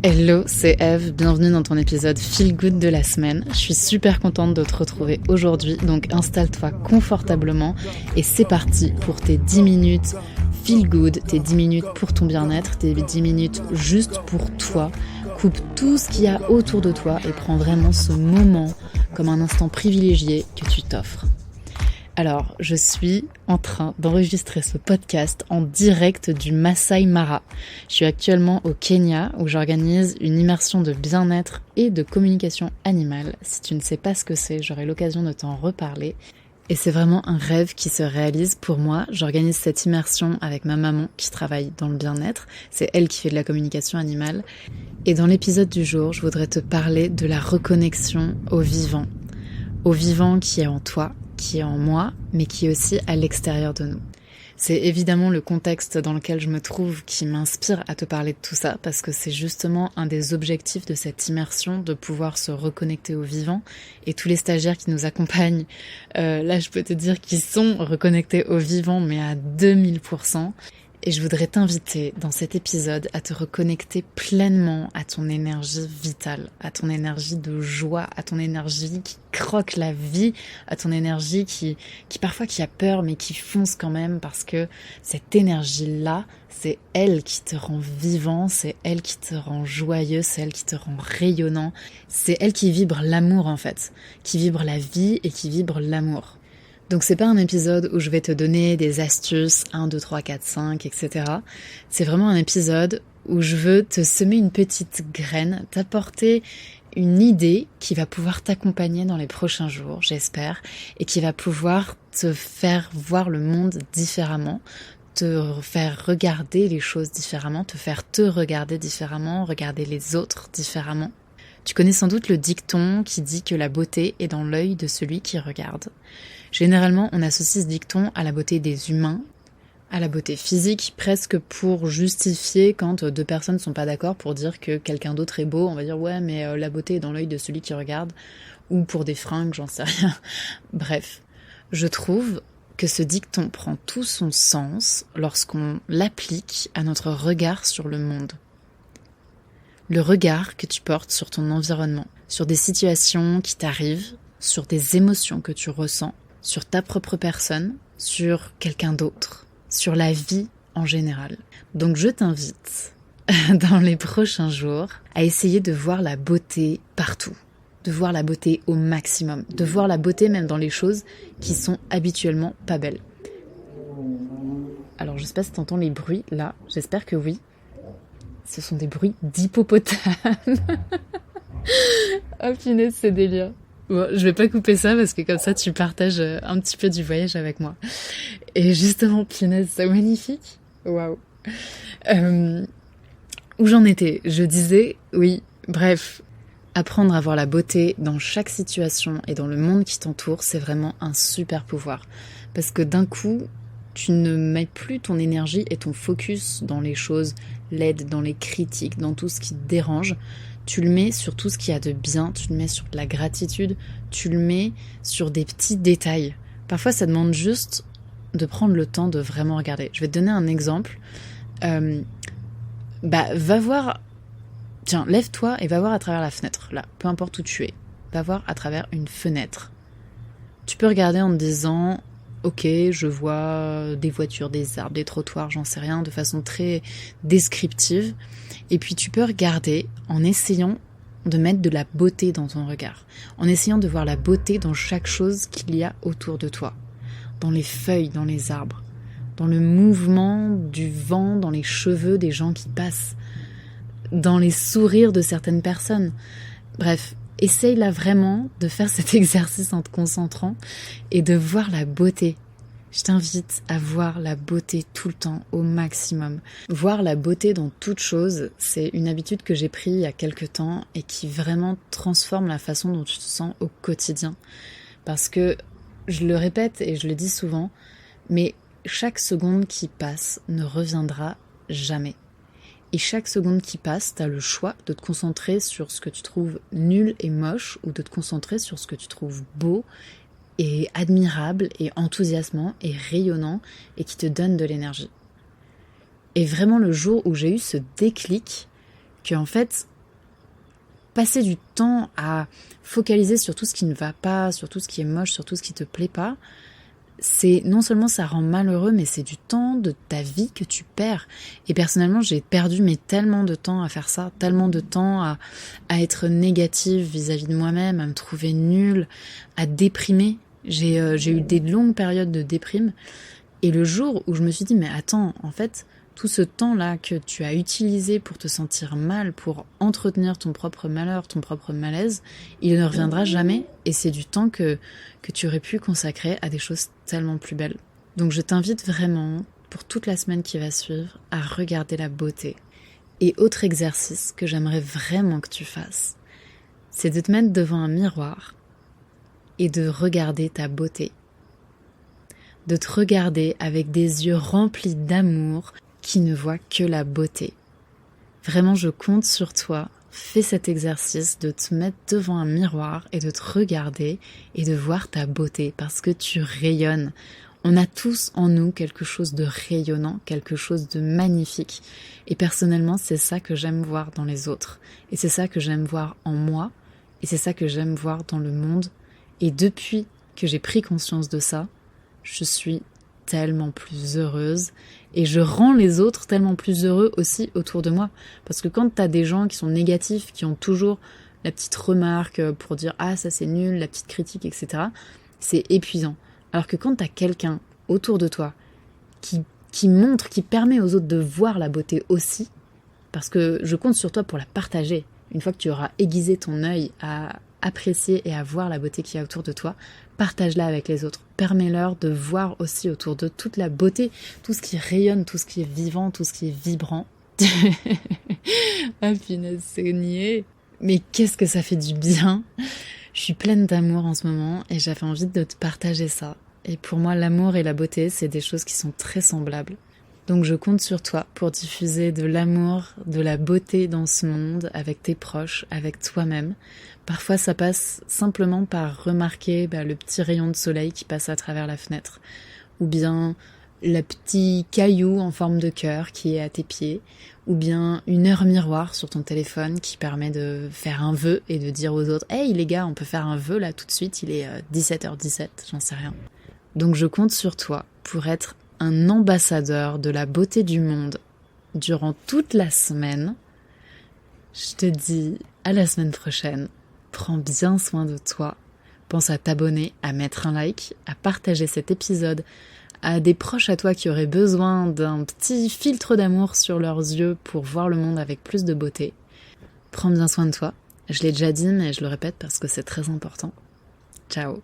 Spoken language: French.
Hello, c'est Eve, bienvenue dans ton épisode Feel Good de la semaine. Je suis super contente de te retrouver aujourd'hui, donc installe-toi confortablement et c'est parti pour tes 10 minutes Feel Good, tes 10 minutes pour ton bien-être, tes 10 minutes juste pour toi. Coupe tout ce qu'il y a autour de toi et prends vraiment ce moment comme un instant privilégié que tu t'offres. Alors, je suis en train d'enregistrer ce podcast en direct du Masai Mara. Je suis actuellement au Kenya où j'organise une immersion de bien-être et de communication animale. Si tu ne sais pas ce que c'est, j'aurai l'occasion de t'en reparler. Et c'est vraiment un rêve qui se réalise pour moi. J'organise cette immersion avec ma maman qui travaille dans le bien-être. C'est elle qui fait de la communication animale. Et dans l'épisode du jour, je voudrais te parler de la reconnexion au vivant. Au vivant qui est en toi, qui est en moi, mais qui est aussi à l'extérieur de nous. C'est évidemment le contexte dans lequel je me trouve qui m'inspire à te parler de tout ça, parce que c'est justement un des objectifs de cette immersion, de pouvoir se reconnecter au vivant. Et tous les stagiaires qui nous accompagnent, là je peux te dire qu'ils sont reconnectés au vivant, mais à 2000%. Et je voudrais t'inviter dans cet épisode à te reconnecter pleinement à ton énergie vitale, à ton énergie de joie, à ton énergie qui croque la vie, à ton énergie qui parfois qui a peur mais qui fonce quand même parce que cette énergie-là, c'est elle qui te rend vivant, c'est elle qui te rend joyeux, c'est elle qui te rend rayonnant, c'est elle qui vibre l'amour en fait, qui vibre la vie et qui vibre l'amour. Donc c'est pas un épisode où je vais te donner des astuces 1, 2, 3, 4, 5, etc. C'est vraiment un épisode où je veux te semer une petite graine, t'apporter une idée qui va pouvoir t'accompagner dans les prochains jours, j'espère, et qui va pouvoir te faire voir le monde différemment, te faire regarder les choses différemment, te faire te regarder différemment, regarder les autres différemment. Tu connais sans doute le dicton qui dit que la beauté est dans l'œil de celui qui regarde. Généralement, on associe ce dicton à la beauté des humains, à la beauté physique, presque pour justifier quand deux personnes ne sont pas d'accord pour dire que quelqu'un d'autre est beau. On va dire ouais, mais la beauté est dans l'œil de celui qui regarde, ou pour des fringues, j'en sais rien. Bref, je trouve que ce dicton prend tout son sens lorsqu'on l'applique à notre regard sur le monde. Le regard que tu portes sur ton environnement, sur des situations qui t'arrivent, sur des émotions que tu ressens, sur ta propre personne, sur quelqu'un d'autre, sur la vie en général. Donc je t'invite, dans les prochains jours, à essayer de voir la beauté partout, de voir la beauté au maximum, de voir la beauté même dans les choses qui sont habituellement pas belles. Alors je sais pas si t'entends les bruits là, j'espère que oui. Ce sont des bruits d'hippopotame. Oh punaise, c'est délire. Bon, je vais pas couper ça parce que comme ça tu partages un petit peu du voyage avec moi. Et justement, punaise, c'est magnifique. Waouh. Où j'en étais ? Je disais, oui, bref, apprendre à voir la beauté dans chaque situation et dans le monde qui t'entoure, c'est vraiment un super pouvoir. Parce que d'un coup, tu ne mets plus ton énergie et ton focus dans les choses laides, dans les critiques, dans tout ce qui te dérange. Tu le mets sur tout ce qu'il y a de bien, tu le mets sur de la gratitude, tu le mets sur des petits détails. Parfois, ça demande juste de prendre le temps de vraiment regarder. Je vais te donner un exemple. Va voir... Tiens, lève-toi et va voir à travers la fenêtre, là, peu importe où tu es. Va voir à travers une fenêtre. Tu peux regarder en te disant... Ok, je vois des voitures, des arbres, des trottoirs, j'en sais rien, de façon très descriptive. Et puis tu peux regarder en essayant de mettre de la beauté dans ton regard, en essayant de voir la beauté dans chaque chose qu'il y a autour de toi, dans les feuilles, dans les arbres, dans le mouvement du vent, dans les cheveux des gens qui passent, dans les sourires de certaines personnes. Bref, essaye là vraiment de faire cet exercice en te concentrant et de voir la beauté. Je t'invite à voir la beauté tout le temps, au maximum. Voir la beauté dans toute chose, c'est une habitude que j'ai prise il y a quelques temps et qui vraiment transforme la façon dont tu te sens au quotidien. Parce que, je le répète et je le dis souvent, mais chaque seconde qui passe ne reviendra jamais. Et chaque seconde qui passe, tu as le choix de te concentrer sur ce que tu trouves nul et moche ou de te concentrer sur ce que tu trouves beau et admirable et enthousiasmant et rayonnant et qui te donne de l'énergie. Et vraiment le jour où j'ai eu ce déclic que en fait passer du temps à focaliser sur tout ce qui ne va pas, sur tout ce qui est moche, sur tout ce qui te plaît pas, c'est non seulement ça rend malheureux, mais c'est du temps de ta vie que tu perds. Et personnellement, j'ai perdu tellement de temps à faire ça, tellement de temps à être négative vis-à-vis de moi-même, à me trouver nulle, à déprimer. J'ai eu des longues périodes de déprime. Et le jour où je me suis dit, mais attends, en fait, tout ce temps-là que tu as utilisé pour te sentir mal, pour entretenir ton propre malheur, ton propre malaise, il ne reviendra jamais. Et c'est du temps que tu aurais pu consacrer à des choses tellement plus belles. Donc je t'invite vraiment, pour toute la semaine qui va suivre, à regarder la beauté. Et autre exercice que j'aimerais vraiment que tu fasses, c'est de te mettre devant un miroir et de regarder ta beauté. De te regarder avec des yeux remplis d'amour qui ne voient que la beauté. Vraiment, je compte sur toi. Fais cet exercice de te mettre devant un miroir et de te regarder et de voir ta beauté parce que tu rayonnes. On a tous en nous quelque chose de rayonnant, quelque chose de magnifique. Et personnellement, c'est ça que j'aime voir dans les autres. Et c'est ça que j'aime voir en moi. Et c'est ça que j'aime voir dans le monde. Et depuis que j'ai pris conscience de ça, je suis tellement plus heureuse et je rends les autres tellement plus heureux aussi autour de moi. Parce que quand t'as des gens qui sont négatifs, qui ont toujours la petite remarque pour dire « Ah, ça c'est nul », la petite critique, etc., c'est épuisant. Alors que quand t'as quelqu'un autour de toi qui montre, qui permet aux autres de voir la beauté aussi, parce que je compte sur toi pour la partager. Une fois que tu auras aiguisé ton œil à apprécier et à voir la beauté qu'il y a autour de toi, partage-la avec les autres. Permets-leur de voir aussi autour d'eux toute la beauté, tout ce qui rayonne, tout ce qui est vivant, tout ce qui est vibrant. Ah punaise, c'est niais. Mais qu'est-ce que ça fait du bien. Je suis pleine d'amour en ce moment et j'avais envie de te partager ça. Et pour moi, l'amour et la beauté, c'est des choses qui sont très semblables. Donc je compte sur toi pour diffuser de l'amour, de la beauté dans ce monde avec tes proches, avec toi-même. Parfois ça passe simplement par remarquer le petit rayon de soleil qui passe à travers la fenêtre, ou bien le petit caillou en forme de cœur qui est à tes pieds, ou bien une heure miroir sur ton téléphone qui permet de faire un vœu et de dire aux autres « Hey les gars, on peut faire un vœu là tout de suite, il est 17h17, j'en sais rien. » Donc je compte sur toi pour être un ambassadeur de la beauté du monde durant toute la semaine. Je te dis à la semaine prochaine. Prends bien soin de toi. Pense à t'abonner, à mettre un like, à partager cet épisode à des proches à toi qui auraient besoin d'un petit filtre d'amour sur leurs yeux pour voir le monde avec plus de beauté. Prends bien soin de toi. Je l'ai déjà dit, mais je le répète parce que c'est très important. Ciao.